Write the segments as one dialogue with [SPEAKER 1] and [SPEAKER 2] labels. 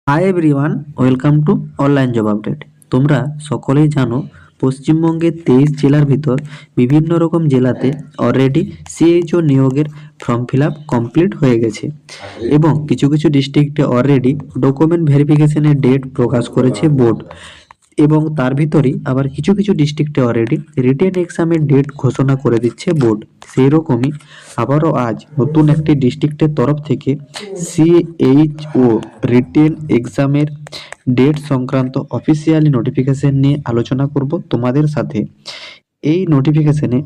[SPEAKER 1] Hi everyone, welcome to online job update. তোমরা সকলেই জানো পশ্চিমবঙ্গের 23 জেলার ভিতর বিভিন্ন রকম জেলাতে অলরেডি সিএইচও নিয়োগের ফর্ম ফিল আপ কমপ্লিট হয়ে গেছে এবং কিছু কিছু ডিস্ট্রিক্টে অলরেডি ডকুমেন্ট ভেরিফিকেশনের ডেট প্রকাশ করেছে বোর্ড এবং তার ভিতরেই আবার কিছু কিছু ডিস্ট্রিক্টে অলরেডি রিটেন এক্সামের ডেট ঘোষণা করে দিচ্ছে বোর্ড। সেই রকমই আবারও আজ নতুন একটি ডিস্ট্রিক্টের তরফ থেকে সিএইচও রিটেন এক্সামের ডেট সংক্রান্ত অফিসিয়ালি নোটিফিকেশন নিয়ে আলোচনা করব তোমাদের সাথে। এই নোটিফিকেশনে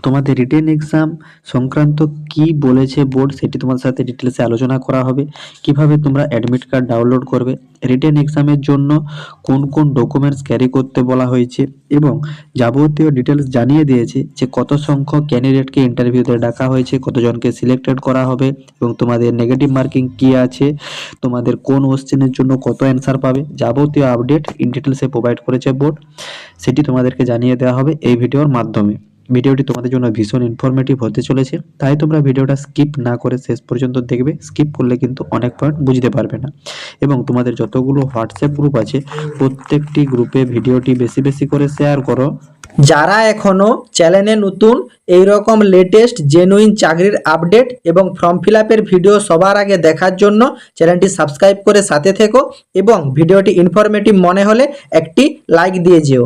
[SPEAKER 1] তোমাদের রিটেন এক্সাম সংক্রান্ত কি বলেছে বোর্ড সেটি তোমার সাথে ডিটেলসে আলোচনা করা হবে। কিভাবে তোমরা অ্যাডমিট কার্ড ডাউনলোড করবে, রিটেন এক্সামের জন্য কোন কোন ডকুমেন্টস ক্যারি করতে বলা হয়েছে এবং যাবতীয় ডিটেলস জানিয়ে দিয়েছে যে কত সংখ্যক ক্যান্ডিডেটকে ইন্টারভিউতে ডাকা হয়েছে, কতজনকে সিলেক্টেড করা হবে এবং তোমাদের নেগেটিভ মার্কিং কি আছে, তোমাদের কোন কোশ্চেনের জন্য কত অ্যান্সার পাবে, যাবতীয় আপডেট ইন ডিটেলসে প্রোভাইড করেছে বোর্ড। সেটি তোমাদেরকে জানিয়ে দেওয়া হবে এই ভিডিওর মাধ্যমে। ভিডিওটি তোমাদের জন্য ভীষণ ইনফরমেটিভ হতে চলেছে, তাই তোমরা ভিডিওটা স্কিপ না করে শেষ পর্যন্ত দেখবে। স্কিপ করলে কিন্তু অনেক পয়েন্ট বুঝতে পারবে না এবং তোমাদের যতগুলো হোয়াটসঅ্যাপ গ্রুপ আছে প্রত্যেকটি গ্রুপে ভিডিওটি বেশি বেশি করে শেয়ার করো।
[SPEAKER 2] যারা এখনো চ্যানেলে নতুন এই রকম লেটেস্ট জেনুইন চাকরির আপডেট এবং ফর্ম ফিল আপের ভিডিও সবার আগে দেখার জন্য চ্যানেলটি সাবস্ক্রাইব করে সাথে থেকো এবং ভিডিওটি ইনফরমেটিভ মনে হলে একটি লাইক দিয়ে যেও।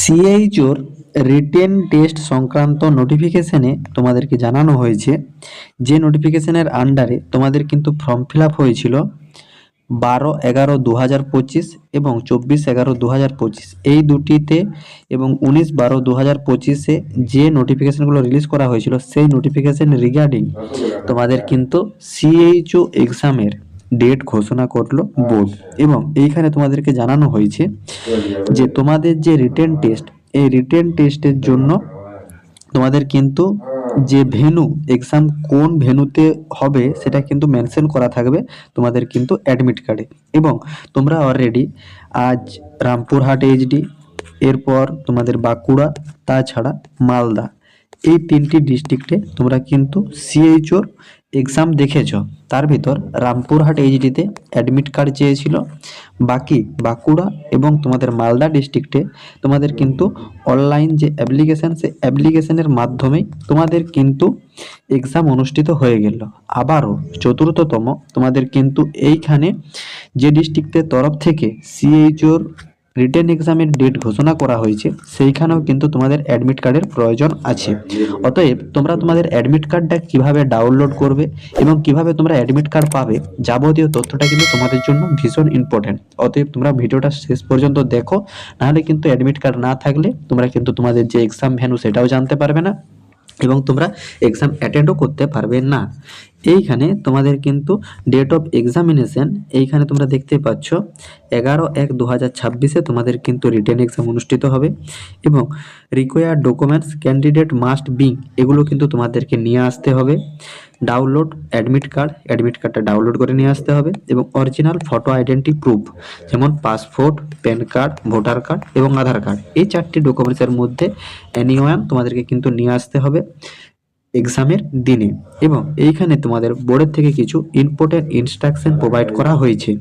[SPEAKER 1] সিএইচওর রিটেন টেস্ট সংক্রান্ত নোটিফিকেশনে তোমাদেরকে জানানো হয়েছে যে নোটিফিকেশনের আন্ডারে তোমাদের কিন্তু ফর্ম ফিল আপ হয়েছিল 12/11/2025 এবং 24/11/2025 এই দুটিতে এবং 19/12/2025-এ যে নোটিফিকেশনগুলো রিলিজ করা হয়েছিল সেই নোটিফিকেশন রিগার্ডিং তোমাদের কিন্তু সিএইচও এক্সামের ডেট ঘোষণা করলো বোর্ড এবং এইখানে তোমাদেরকে জানানো হয়েছে যে তোমাদের যে রিটেন টেস্ট, এই রিটেন টেস্টের জন্য তোমাদের কিন্তু যে ভেন্যু এক্সাম কোন ভেন্যুতে হবে সেটা কিন্তু মেনশন করা থাকবে তোমাদের কিন্তু অ্যাডমিট কার্ডে। এবং তোমরা অলরেডি আজ রামপুরহাট এইচডি, এরপর তোমাদের বাঁকুড়া, তাছাড়া মালদা, এই তিনটি ডিস্ট্রিক্টে তোমরা কিন্তু সিএইচওর এক্সাম দেখেছ। তার ভিতর রামপুরহাট এইচডিতে অ্যাডমিট কার্ড চেয়েছিল, বাকি বাঁকুড়া এবং তোমাদের মালদা ডিস্ট্রিক্টে তোমাদের কিন্তু অনলাইন যে অ্যাপ্লিকেশান, সেই অ্যাপ্লিকেশানের মাধ্যমেই তোমাদের কিন্তু এক্সাম অনুষ্ঠিত হয়ে গেল। আবারও চতুর্থতম তোমাদের কিন্তু এইখানে যে ডিস্ট্রিক্টের তরফ থেকে সিএইচওর রিটেন এক্সামের ডেট ঘোষণা করা হয়েছে সেইখানেও কিন্তু তোমাদের অ্যাডমিট কার্ডের প্রয়োজন আছে। অতএব তোমরা তোমাদের অ্যাডমিট কার্ডটা কিভাবে ডাউনলোড করবে এবং কিভাবে তোমরা অ্যাডমিট কার্ড পাবে, যাবতীয় তথ্যটা কিন্তু তোমাদের জন্য ভীষণ ইম্পর্টেন্ট। অতএব তোমরা ভিডিওটা শেষ পর্যন্ত দেখো, নাহলে কিন্তু অ্যাডমিট কার্ড না থাকলে তোমরা কিন্তু তোমাদের যে এক্সাম ভেন্যু সেটাও জানতে পারবে না এবং তোমরা এক্সাম অ্যাটেন্ডও করতে পারবে না। এইখানে তোমাদের কিন্তু ডেট অফ এক্সামিনেশন এইখানে তোমরা দেখতে পাচ্ছ 11/1/2026-এ তোমাদের কিন্তু রিটেন এক্সাম অনুষ্ঠিত হবে এবং required documents candidate must being এগুলো কিন্তু তোমাদেরকে নিয়ে আসতে হবে। ডাউনলোড অ্যাডমিট কার্ডটা ডাউনলোড করে নিয়ে আসতে হবে এবং অরিজিনাল ফটো আইডেন্টি প্রুফ যেমন passport, pan card, voter card এবং আধার কার্ড, এই চারটি ডকুমেন্টসের মধ্যে এনি ওয়ান তোমাদেরকে কিন্তু নিয়ে আসতে হবে এক্সামের দিনে। এবং এইখানে তোমাদের বোর্ডের থেকে কিছু ইম্পর্টেন্ট ইনস্ট্রাকশন প্রোভাইড করা হয়েছে।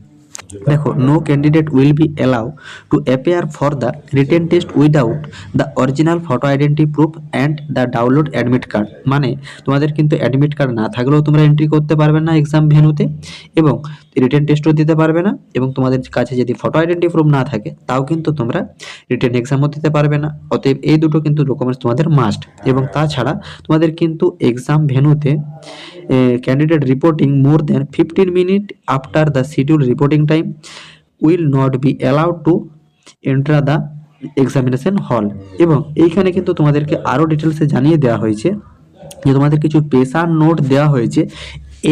[SPEAKER 1] দেখো, no candidate will be allow to appear for the written test without the original photo identity proof and the download admit card. মানে তোমাদের কিন্তু অ্যাডমিট কার্ড না থাকলেও তোমরা এন্ট্রি করতে পারবে না এক্সাম ভেন্যুতে এবং রিটেন টেস্টও দিতে পারবে না এবং তোমাদের কাছে যদি ফটো আইডেন্টি প্রুফ না থাকে তাও কিন্তু তোমরা রিটেন এক্সামও দিতে পারবে না। অতএব এই দুটো কিন্তু ডকুমেন্টস তোমাদের মাস্ট। এবং তাছাড়া তোমাদের কিন্তু এক্সাম ভেন্যুতে candidate reporting more than 15 minutes after the scheduled reporting time will not be allowed to enter the examination hall। এবং এইখানে কিন্তু তোমাদেরকে আরও ডিটেলসে জানিয়ে দেওয়া হয়েছে যে তোমাদের কিছু পেশার নোট দেওয়া হয়েছে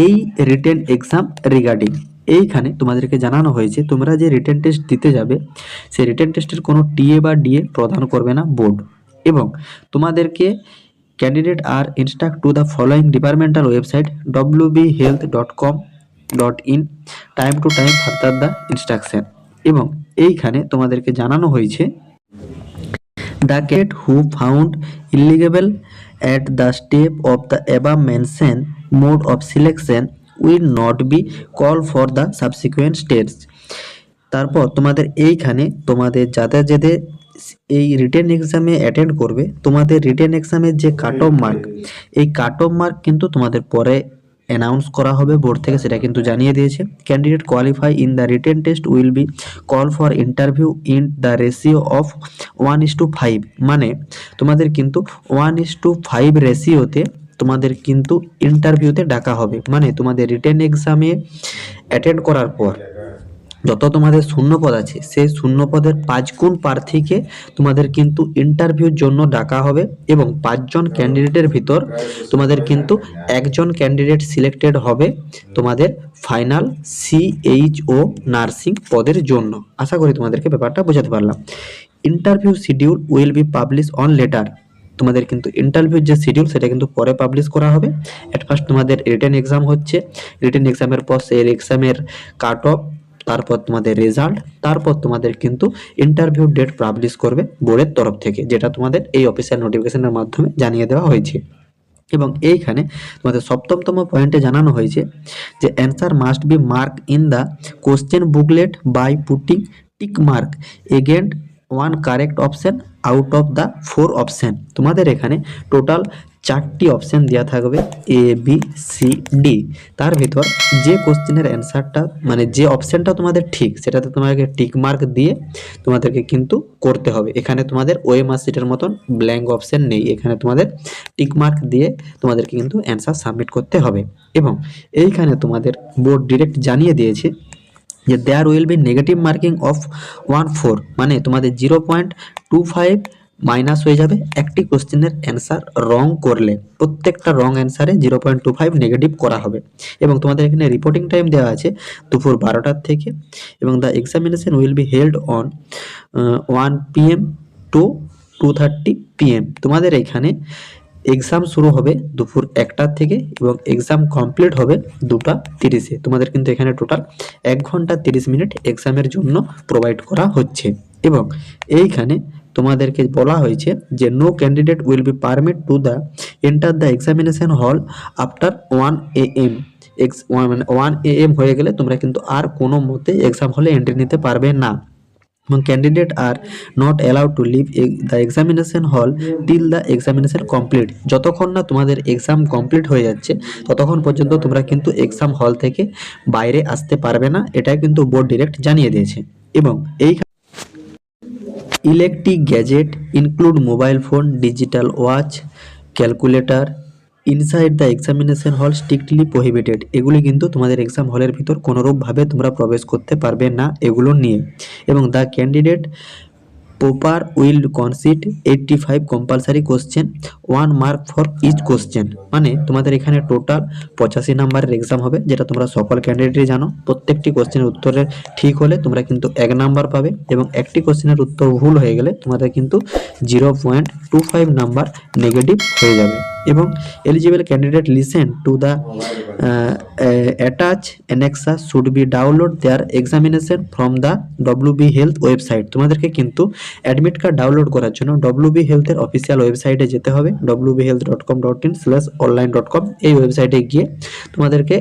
[SPEAKER 1] এই রিটেন এক্সাম রিগার্ডিং। এইখানে তোমাদেরকে জানানো হয়েছে তোমরা যে রিটেন টেস্ট দিতে যাবে সেই রিটেন টেস্টের কোনো টিএ বা ডিএ প্রদান করবে না বোর্ড এবং তোমাদেরকে ক্যান্ডিডেট আর instruct to the following departmental website wbhealth.com.in time to time further the instruction. এবং এইখানে তোমাদেরকে জানানো হয়েছে the candidate who found eligible at the step of the above mentioned mode of selection will not be call for the subsequent test. তারপর তোমাদের এইখানে তোমাদের যাদের যাদের এই রিটেন এক্সামে অ্যাটেন্ড করবে, তোমাদের রিটেন এক্সামের যে কাট অফ মার্ক, এই কাট অফ মার্ক কিন্তু তোমাদের পরে অ্যানাউন্স করা হবে বোর্ড থেকে, সেটা কিন্তু জানিয়ে দিয়েছে। Candidate qualify in the written test will be call for interview in the ratio of 1:5, মানে তোমাদের কিন্তু 1:5 রেশিওতে তোমাদের কিন্তু ইন্টারভিউতে ডাকা হবে। মানে তোমাদের রিটেন এক্সামে অ্যাটেন্ড করার পর যত তোমাদের শূন্যপদ আছে সেই শূন্যপদের 5 গুণ প্রার্থীকে তোমাদের কিন্তু ইন্টারভিউর জন্য ডাকা হবে, এবং 5 জন ক্যান্ডিডেটের ভিতর তোমাদের কিন্তু একজন ক্যান্ডিডেট সিলেক্টেড হবে তোমাদের ফাইনাল CHO নার্সিং পদের জন্য। আশা করি তোমাদেরকে ব্যাপারটা বোঝাতে পারলাম। Interview schedule will be publish on letter. তোমাদের কিন্তু ইন্টারভিউর যে শিডিউল সেটা কিন্তু পরে পাবলিশ করা হবে। এট ফার্স্ট তোমাদের রিটেন এক্সাম হচ্ছে, রিটেন এক্সামের পর সেই এক্সামের কাট অফ, তারপর তোমাদের রেজাল্ট, তারপর তোমাদের কিন্তু ইন্টারভিউ ডেট পাবলিশ করবে বোর্ডের তরফ থেকে, যেটা তোমাদের এই অফিসিয়াল নোটিফিকেশনের মাধ্যমে জানিয়ে দেওয়া হয়েছে। এবং এইখানে তোমাদের সপ্তমতম পয়েন্টে জানানো হয়েছে যে answer must be mark in the question booklet by putting tick mark against one correct option out of the 4 option. তোমাদের এখানে টোটাল 4টি অপশন দেওয়া থাকবে ABCD। তার ভিতর যে কোশ্চেনের অ্যান্সারটা মানে যে অপশনটা তোমাদের ঠিক সেটাতে তোমাকে টিক মার্ক দিয়ে তোমাদেরকে কিন্তু করতে হবে। এখানে তোমাদের OMR শিটের মতন ব্ল্যাঙ্ক অপশন নেই, এখানে তোমাদের টিক মার্ক দিয়ে তোমাদেরকে কিন্তু অ্যান্সার সাবমিট করতে হবে। এবং এইখানে তোমাদের বোর্ড ডিরেক্ট জানিয়ে দিয়েছে যে there will be negative marking of 1/4, মানে তোমাদের 0.25 মাইনাস হয়ে যাবে একটি কোশ্চেনের অ্যান্সার রং করলে। প্রত্যেকটা রং অ্যান্সারে 0.25 নেগেটিভ করা হবে। এবং তোমাদের এখানে রিপোর্টিং টাইম দেওয়া আছে দুপুর 12টার থেকে, এবং the examination will be held on 1 PM to 2:30 PM। তোমাদের এখানে এক্সাম শুরু হবে দুপুর 1টার থেকে এবং এক্সাম কমপ্লিট হবে 2:30-এ। তোমাদের কিন্তু এখানে টোটাল 1 ঘন্টা 30 মিনিট এক্সামের জন্য প্রোভাইড করা হচ্ছে। এবং এইখানে তোমাদেরকে বলা হয়েছে যে no candidate will be permit to the enter the examination hall after 1 AM। মানে 1 AM হয়ে গেলে তোমরা কিন্তু আর কোনো মতে এক্সাম হলে এন্ট্রি নিতে পারবে না। এবং candidate are not allowed to leave the examination hall till the examination complete. যতক্ষণ না তোমাদের এক্সাম কমপ্লিট হয়ে যাচ্ছে ততক্ষণ পর্যন্ত তোমরা কিন্তু এক্সাম হল থেকে বাইরে আসতে পারবে না, এটাই কিন্তু বোর্ড ডিরেক্ট জানিয়ে দিয়েছে। এবং এই electric gadget include mobile phone, digital watch, calculator inside the examination হল স্ট্রিক্টলি প্রহিবিটেড। এগুলি কিন্তু তোমাদের এক্সাম হলের ভিতর কোনোরূপভাবে তোমরা প্রবেশ করতে পারবে না এগুলো নিয়ে। এবং the candidate proper will consist 85 compulsory question, 1 mark for each question. মানে তোমাদের এখানে টোটাল 85 নাম্বারের এক্সাম হবে, যেটা তোমরা সকল ক্যান্ডিডেটই জানো। প্রত্যেকটি কোশ্চেনের উত্তরের ঠিক হলে তোমরা কিন্তু 1 নাম্বার পাবে, এবং একটি কোশ্চেনের উত্তর ভুল হয়ে গেলে তোমাদের কিন্তু 0.25 নাম্বার নেগেটিভ হয়ে যাবে। এবং eligible candidate listen to the attach অ্যানেক্সা should be download their examination from the WB health website. তোমাদেরকে কিন্তু অ্যাডমিট কার্ড ডাউনলোড করার জন্য WB হেলথের অফিসিয়াল ওয়েবসাইটে যেতে হবে, wbhealth.com.in/online.com। এই ওয়েবসাইটে গিয়ে তোমাদেরকে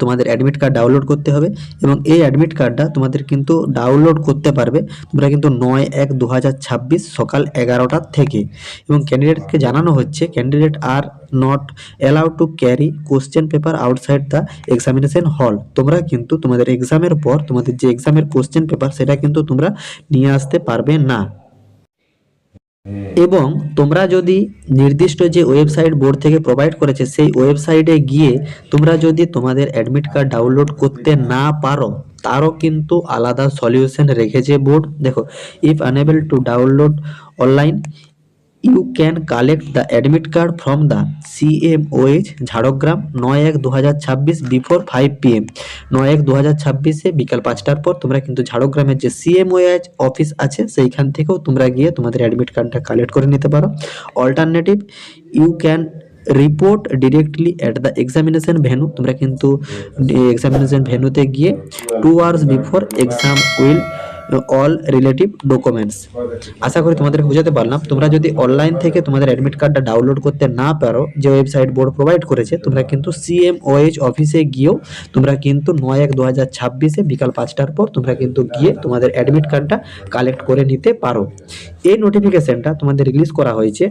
[SPEAKER 1] তোমাদের অ্যাডমিট কার্ড ডাউনলোড করতে হবে। এবং এই অ্যাডমিট কার্ডটা তোমাদের কিন্তু ডাউনলোড করতে পারবে তোমরা কিন্তু 9/1/2026 সকাল 11টার থেকে। এবং ক্যান্ডিডেটকে জানানো হচ্ছে candidate are not allowed to carry question paper outside the examination হল। তোমরা কিন্তু তোমাদের এক্সামের পর তোমাদের যে এক্সামের কোশ্চেন পেপার সেটা কিন্তু তোমরা নিয়ে আসতে পারবে না। এবং তোমরা যদি নির্দিষ্ট যে ওয়েবসাইট বোর্ড থেকে প্রোভাইড করেছে সেই ওয়েবসাইটে গিয়ে তোমরা যদি তোমাদের অ্যাডমিট কার্ড ডাউনলোড করতে না পারো তারও কিন্তু আলাদা সলিউশন রেখেছে বোর্ড। দেখো, if unable to download online you can collect the admit card from the CMOH Jhargram 9/1/2026 before 5 PM। 9/1/2026-এ বিকাল 5টার পর তোমরা কিন্তু ঝাড়গ্রামের যে CMOH অফিস আছে সেইখান থেকেও তোমরা গিয়ে তোমাদের অ্যাডমিট কার্ডটা কালেক্ট করে নিতে পারো। Alternative you can report directly at the examination venue. তোমরা কিন্তু এক্সামিনেশন ভেন্যুতে গিয়ে 2 hours before exam will all relative documents. আশা করি তোমাদেরকে বোঝাতে পারলাম। তোমরা যদি অনলাইন থেকে তোমাদের অ্যাডমিট কার্ডটা ডাউনলোড করতে না পারো, যে ওয়েবসাইট বোর্ড প্রোভাইড করেছে, তোমরা কিন্তু সিএমওএইচ অফিসে গিয়েও তোমরা কিন্তু 9/1/2026 বিকাল 5টার পর তোমরা কিন্তু গিয়ে তোমাদের অ্যাডমিট কার্ডটা কালেক্ট করে নিতে পারো। এই নোটিফিকেশনটা তোমাদের রিলিজ করা হয়েছে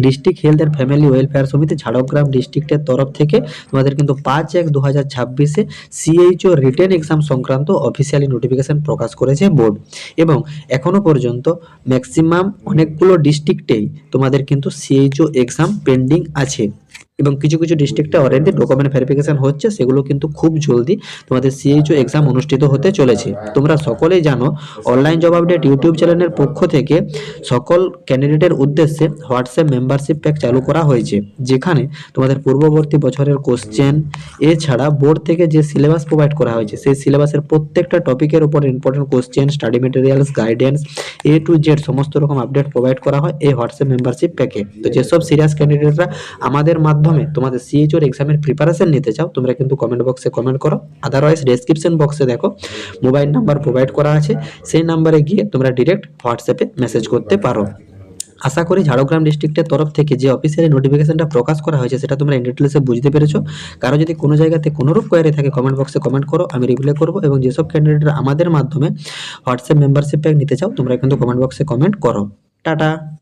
[SPEAKER 1] district health and family welfare সমিতি ঝাড়গ্রাম ডিস্ট্রিক্টের তরফ থেকে। তোমাদের কিন্তু 5/1/2026 সিএইচও রিটেন এক্সাম সংক্রান্ত অফিসিয়ালি নোটিফিকেশন প্রকাশ করেছে বোর্ড। এবং এখনো পর্যন্ত ম্যাক্সিমাম অনেকগুলো ডিস্ট্রিক্টেই তোমাদের কিন্তু সিএইচও এক্সাম পেন্ডিং আছে, এবং কিছু কিছু ডিস্ট্রিক্টে অলরেডি ডকুমেন্ট ভেরিফিকেশন হচ্ছে, সেগুলো কিন্তু খুব জলদি তোমাদের সিএইচও এক্সাম অনুষ্ঠিত হতে চলেছে। তোমরা সকলেই জানো অনলাইন জব আপডেট ইউটিউব চ্যানেলের পক্ষ থেকে সকল ক্যান্ডিডেটের উদ্দেশ্যে হোয়াটসঅ্যাপ মেম্বারশিপ প্যাক চালু করা হয়েছে, যেখানে তোমাদের পূর্ববর্তী বছরের কোশ্চেন এছাড়া বোর্ড থেকে যে সিলেবাস প্রোভাইড করা হয়েছে সেই সিলেবাসের প্রত্যেকটা টপিকের উপর important question, study materials, guidance A to Z সমস্ত রকম আপডেট প্রোভাইড করা হয় এই হোয়াটসঅ্যাপ মেম্বারশিপ প্যাকে। তো যেসব সিরিয়াস ক্যান্ডিডেটরা আমাদের মাধ্যমে তোমাদের সিএইচওর এক্সামের প্রিপারেশন নিতে চাও, তোমরা কিন্তু কমেন্ট বক্সে কমেন্ট করো। আদারওয়াইজ ডেসক্রিপশন বক্সে দেখো মোবাইল নাম্বার প্রোভাইড করা আছে, সেই নাম্বারে গিয়ে তোমরা ডিরেক্ট হোয়াটসঅ্যাপে মেসেজ করতে পারো। আশা করি ঝাড়গ্রাম ডিস্ট্রিক্টের তরফ থেকে যে অফিসিয়ালি নোটিফিকেশনটা প্রকাশ করা হয়েছে সেটা তোমরা ইন ডিটেলসে বুঝতে পেরেছো। কারো যদি কোনো জায়গাতে কোনোরূপ কোয়ারি থাকে কমেন্ট বক্সে কমেন্ট করো, আমি রিপ্লাই করবো। এবং যেসব ক্যান্ডিডেটরা আমাদের মাধ্যমে হোয়াটসঅ্যাপ মেম্বারশিপ প্যাক নিতে চাও, তোমরা কিন্তু কমেন্ট বক্সে কমেন্ট করো। টাটা।